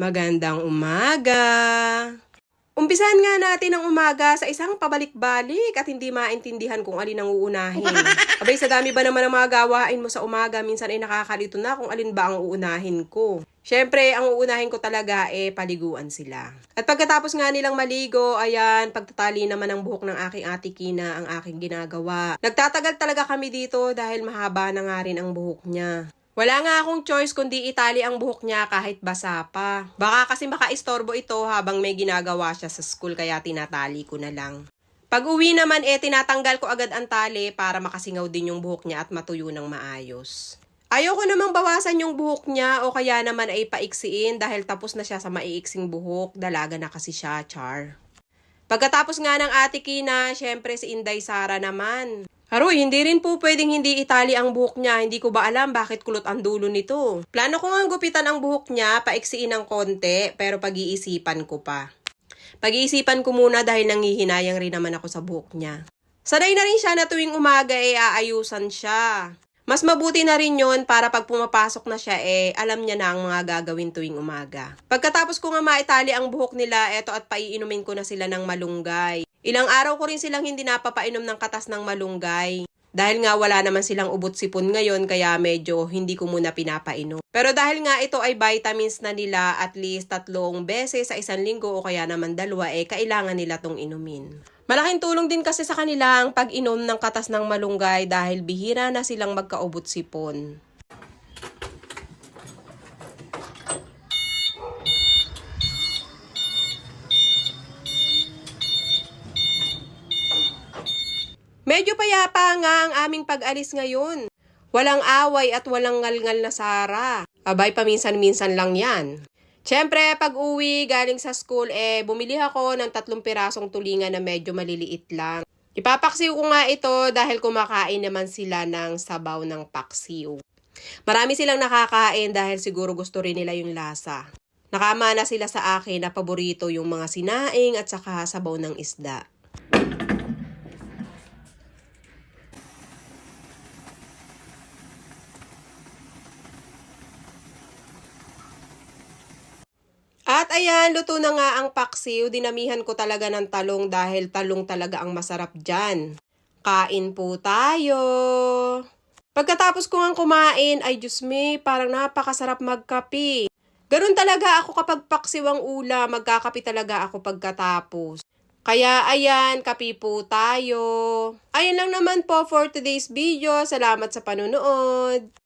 Magandang umaga! Umpisahan nga natin ang umaga sa isang pabalik-balik at hindi maintindihan kung alin ang uunahin. Abay, sa dami ba naman ang mga gawain mo sa umaga, minsan ay nakakalito na kung alin ba ang uunahin ko. Siyempre, ang uunahin ko talaga paliguan sila. At pagkatapos nga nilang maligo, ayan, pagtatali naman ang buhok ng aking ate Kina ang aking ginagawa. Nagtatagal talaga kami dito dahil mahaba na nga rin ang buhok niya. Wala nga akong choice kundi itali ang buhok niya kahit basa pa. Baka kasi makaistorbo ito habang may ginagawa siya sa school kaya tinatali ko na lang. Pag uwi naman tinatanggal ko agad ang tali para makasingaw din yung buhok niya at matuyo ng maayos. Ayoko namang bawasan yung buhok niya o kaya naman ay paiksiin dahil tapos na siya sa maiiksing buhok. Dalaga na kasi siya, char. Pagkatapos nga ng ate Kina, syempre si Inday Sara naman. Haroy, hindi rin po pwedeng hindi itali ang buhok niya. Hindi ko ba alam bakit kulot ang dulo nito. Plano ko nga gupitan ang buhok niya, paiksiin ng konti, pero pag-iisipan ko pa. Pag-iisipan ko muna dahil nangihinayang rin naman ako sa buhok niya. Sanay na rin siya na tuwing umaga aayusan siya. Mas mabuti na rin yon para pag pumapasok na siya alam niya na ang mga gagawin tuwing umaga. Pagkatapos ko nga maitali ang buhok nila, eto at paiinumin ko na sila ng malunggay. Ilang araw ko rin silang hindi napapainom ng katas ng malunggay. Dahil nga wala naman silang ubot sipon ngayon kaya medyo hindi ko muna pinapainom. Pero dahil nga ito ay vitamins na nila at least 3 beses sa isang linggo o kaya naman 2 kailangan nila tong inumin. Malaking tulong din kasi sa kanila ang pag-inom ng katas ng malunggay dahil bihira na silang magkaubot sipon. Medyo payapa nga ang aming pag-alis ngayon. Walang away at walang ngalngal na Sara. Abay, paminsan-minsan lang yan. Siyempre, pag uwi galing sa school, bumili ako ng 3 pirasong tulingan na medyo maliliit lang. Ipapaksiw ko nga ito dahil kumakain naman sila ng sabaw ng paksiw. Marami silang nakakain dahil siguro gusto rin nila yung lasa. Nakamana sila sa akin na paborito yung mga sinaing at saka sabaw ng isda. At ayan, luto na nga ang paksiw. Dinamihan ko talaga ng talong dahil talong talaga ang masarap dyan. Kain po tayo! Pagkatapos ko nga kumain, ay Diyos me, parang napakasarap magkape. Ganun talaga ako kapag paksiw ang ulam, magkakape talaga ako pagkatapos. Kaya ayan, kape po tayo. Ayan lang naman po for today's video. Salamat sa panunood.